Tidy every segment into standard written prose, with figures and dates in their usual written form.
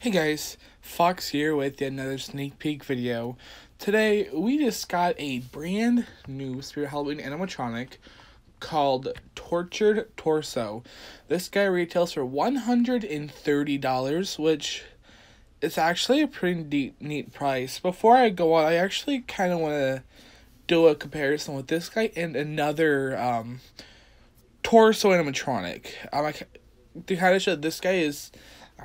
Hey guys, Fox here with yet another sneak peek video. Today, we just got a brand new Spirit Halloween animatronic called Tortured Torso. This guy retails for $130, which is actually a pretty neat price. Before I go on, I actually kind of want to do a comparison with this guy and another torso animatronic. To kind of show this guy is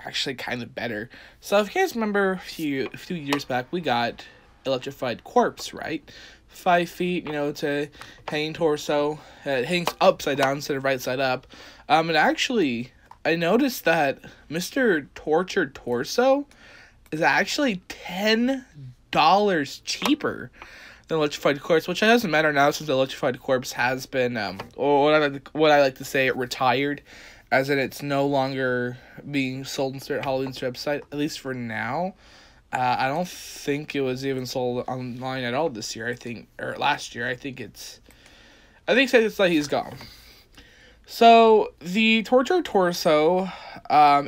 actually kind of better. So if you guys remember a few years back, we got Electrified Corpse, right? 5 feet, it's a hanging torso. It hangs upside down instead of right side up. And actually, I noticed that Mr. Tortured Torso is actually $10 cheaper than Electrified Corpse, which doesn't matter now since Electrified Corpse has been, what I like to say, retired. As in, it's no longer being sold on Spirit Halloween's website, at least for now. I don't think it was even sold online at all this year. Or last year. I think it's like he's gone. So the Tortured Torso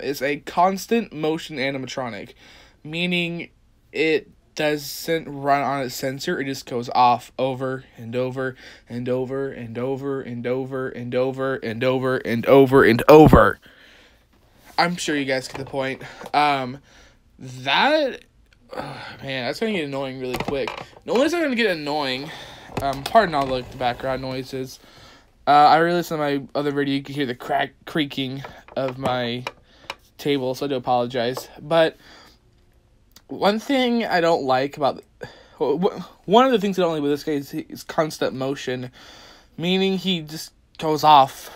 is a constant motion animatronic, meaning it doesn't run on a sensor. It just goes off over and over and over and over and over and over and over and over and over. I'm sure you guys get the point. That's gonna get annoying really quick. No one's gonna get annoying. Pardon all the background noises. I realized in my other video you could hear the creaking of my table, so I do apologize. But one thing I don't like about one of the things I don't like with this guy is constant motion, meaning he just goes off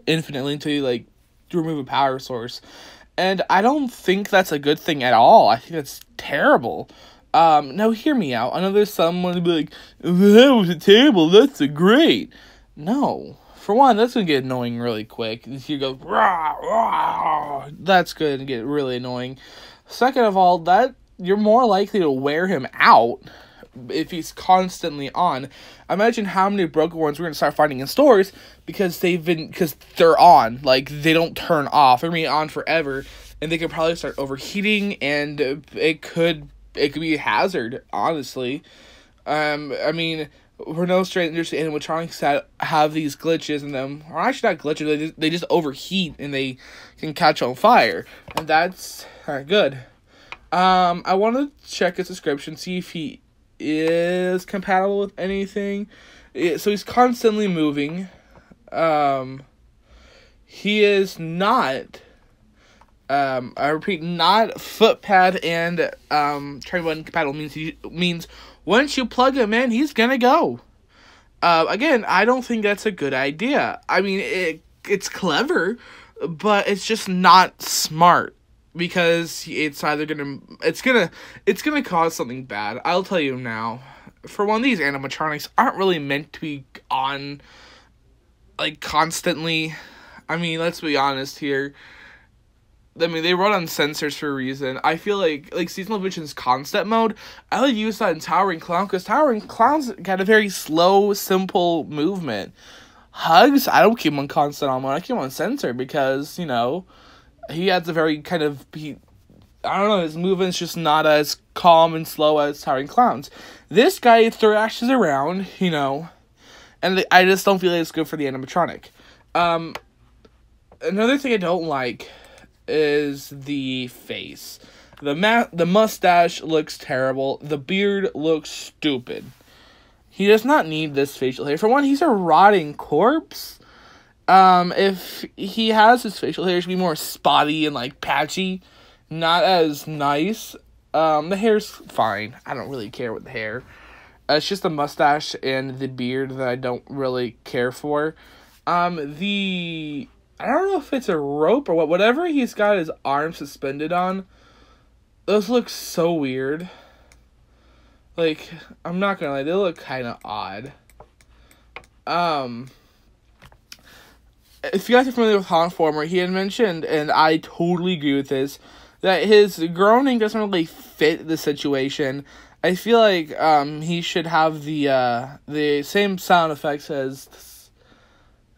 infinitely until you remove a power source, and I don't think that's a good thing at all. I think that's terrible. Now hear me out. I know there's someone to be like, "That was a table. That's a great." No, for one, that's gonna get annoying really quick. You go, rah, rah, that's gonna get really annoying. Second of all, that you're more likely to wear him out if he's constantly on. Imagine how many broken ones we're going to start finding in stores because they're on. They don't turn off. They're going to be on forever, and they could probably start overheating, and it could be a hazard, honestly. We're no strangers to animatronics that have these glitches in them. Or actually not glitches, they just overheat, and they can catch on fire. And that's not good. I want to check his description, see if he is compatible with anything. So he's constantly moving. He is not, I repeat, not foot pad and train compatible. Means once you plug him in, he's gonna go. Again, I don't think that's a good idea. It's clever, but it's just not smart. Because it's gonna cause something bad. I'll tell you now. For one, these animatronics aren't really meant to be on, constantly. Let's be honest here. They run on sensors for a reason. I feel like Seasonal Vision's concept mode, I would use that in Towering Clown, because Towering Clown's got a very slow, simple movement. Hugs, I don't keep him on constant on mode. I keep him on sensor because, he has a very his movement's just not as calm and slow as Towering Clown's. This guy thrashes around, and I just don't feel like it's good for the animatronic. Another thing I don't like is the face. The mustache looks terrible. The beard looks stupid. He does not need this facial hair. For one, he's a rotting corpse. If he has his facial hair, it should be more spotty and, patchy. Not as nice. The hair's fine. I don't really care with the hair. It's just the mustache and the beard that I don't really care for. I don't know if it's a rope or what. Whatever he's got his arm suspended on, those look so weird. I'm not gonna lie, they look kind of odd. If you guys are familiar with Honformer, he had mentioned, and I totally agree with this, that his groaning doesn't really fit the situation. I feel like he should have the same sound effects as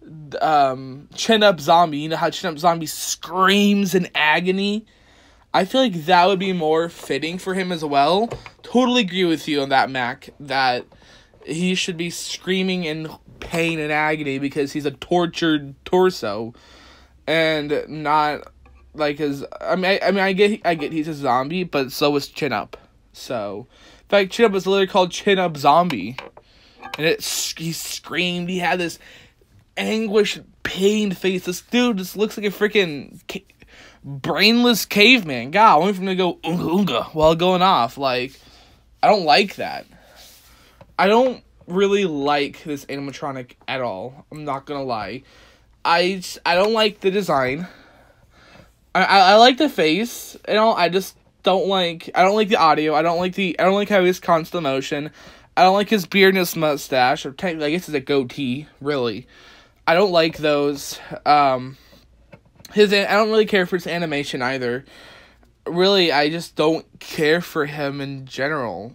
Chin Up Zombie. You know how Chin Up Zombie screams in agony? I feel like that would be more fitting for him as well. Totally agree with you on that, Mac, that he should be screaming in pain and agony because he's a tortured torso and not like his. I get he's a zombie, but so is Chin Up. So, in fact, Chin Up was literally called Chin Up Zombie, and he screamed. He had this anguished, pained face. This dude just looks like a freaking brainless caveman. God, I want him to go unga unga while going off. Like, I don't like that. I don't really like this animatronic at all. I'm not gonna lie. I don't like the design. I like the face. I just don't like. I don't like the audio. I don't like how he's constant motion. I don't like his beard and his mustache, or technically, I guess it's a goatee. Really, I don't like those. I don't really care for his animation either. Really, I just don't care for him in general.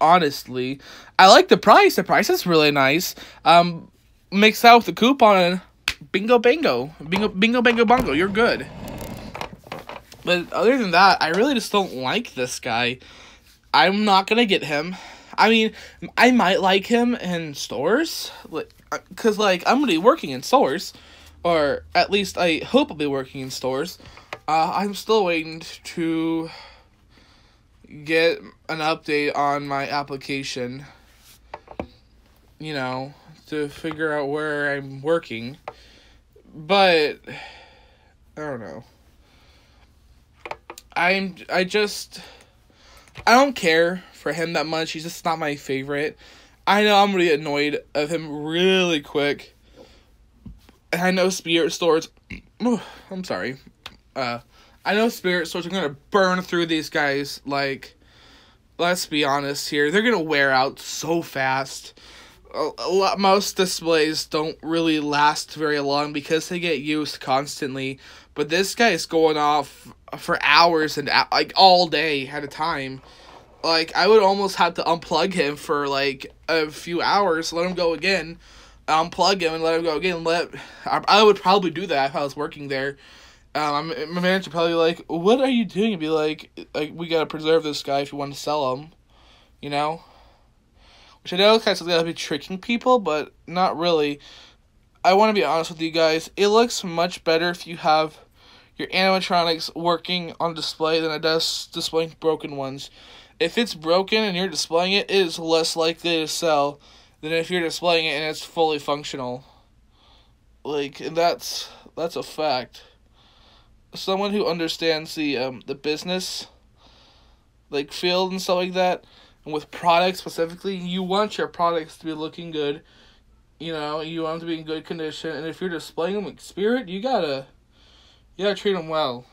Honestly, I like the price. The price is really nice. Mix that with the coupon and bingo bango, bingo bango bongo. You're good. But other than that, I really just don't like this guy. I'm not gonna get him. I mean, I might like him in stores, cause like I'm gonna be working in stores, or at least I hope I'll be working in stores. I'm still waiting to get an update on my application, you know, to figure out where I'm working. But I don't know. I don't care for him that much. He's just not my favorite. I know I'm gonna get annoyed of him really quick. And I know spirit stores I'm sorry. I know spirit stores are gonna burn through these guys. Like, let's be honest here. They're gonna wear out so fast. Most displays don't really last very long because they get used constantly. But this guy is going off for hours and like all day at a time. Like, I would almost have to unplug him for like a few hours, let him go again, unplug him and let him go again. I would probably do that if I was working there. My manager probably like, "What are you doing?" And be like, we gotta preserve this guy if you want to sell him, you know. Which I know kind of gotta be tricking people, but not really. I want to be honest with you guys. It looks much better if you have your animatronics working on display than it does displaying broken ones. If it's broken and you're displaying it, it is less likely to sell than if you're displaying it and it's fully functional. Like, and that's a fact. Someone who understands the business, like, field and stuff like that, and with products specifically, you want your products to be looking good. You know, you want them to be in good condition, and if you're displaying them with spirit, you gotta treat them well.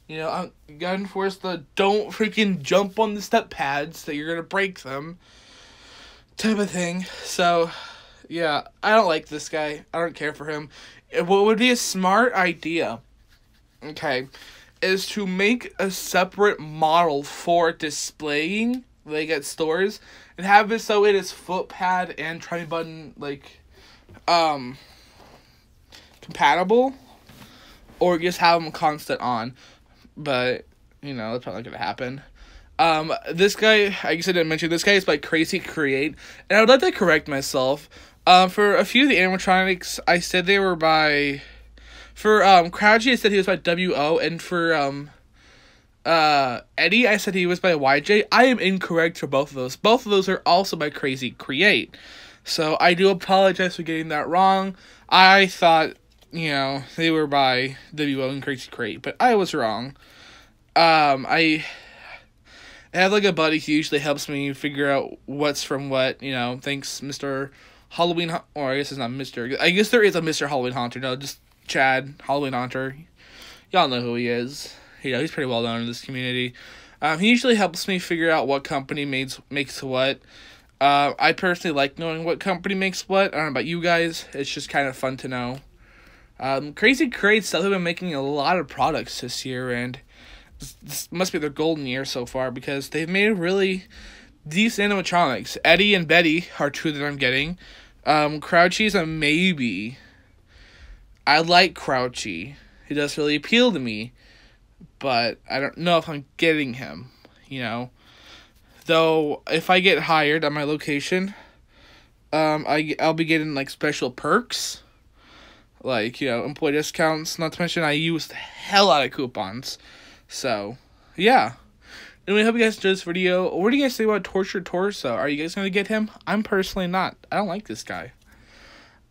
You know, you gotta enforce the don't freaking jump on the step pads that you're gonna break them type of thing. So, yeah, I don't like this guy. I don't care for him. What would be a smart idea, okay, is to make a separate model for displaying, like, at stores, and have it so it is foot pad and try button, like, compatible, or just have them constant on. But, you know, that's probably not gonna happen. This guy, I guess I didn't mention, this guy is by Crazy Create, and I would like to correct myself. For a few of the animatronics, I said they were by, for, Crouchy, I said he was by WO, and for, Eddie, I said he was by YJ. I am incorrect for both of those. Both of those are also by Crazy Create. So, I do apologize for getting that wrong. I thought, you know, they were by WO and Crazy Create, but I was wrong. I have, like, a buddy who usually helps me figure out what's from what, you know, thanks, Mr. Halloween, or I guess it's not Mr. I guess there is a Mr. Halloween Haunter, no, just Chad, Halloween Haunter. Y'all know who he is. You know, he's pretty well known in this community. He usually helps me figure out what company makes what. I personally like knowing what company makes what. I don't know about you guys. It's just kind of fun to know. Crazy Crates have been making a lot of products this year, and this must be their golden year so far, because they've made really decent animatronics. Eddie and Betty are two that I'm getting. Crouchy's a maybe. I like Crouchy. He does really appeal to me. but I don't know if I'm getting him, you know. Though, if I get hired at my location, I'll be getting, like, special perks. Like, you know, employee discounts. Not to mention, I use the hell out of coupons. So, yeah. Anyway, I hope you guys enjoyed this video. What do you guys think about Torture Torso? Are you guys going to get him? I'm personally not. I don't like this guy.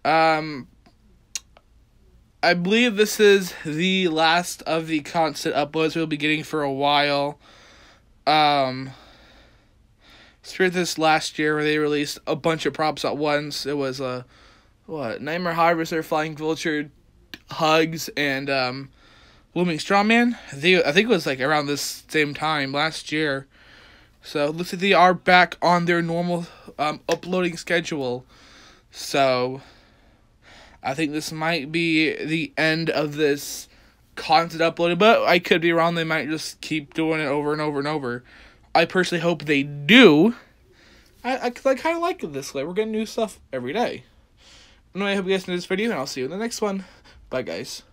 I believe this is the last of the constant uploads we'll be getting for a while. Spirit this last year where they released a bunch of props at once. It was Nightmare Harvester, Flying Vulture, Hugs, and Looming Strawman. I think it was like around this same time last year. So it looks like they are back on their normal uploading schedule. So I think this might be the end of this constant uploading, but I could be wrong. They might just keep doing it over and over and over. I personally hope they do. I kind of like it this way. We're getting new stuff every day. Anyway, I hope you guys enjoyed this video, and I'll see you in the next one. Bye, guys.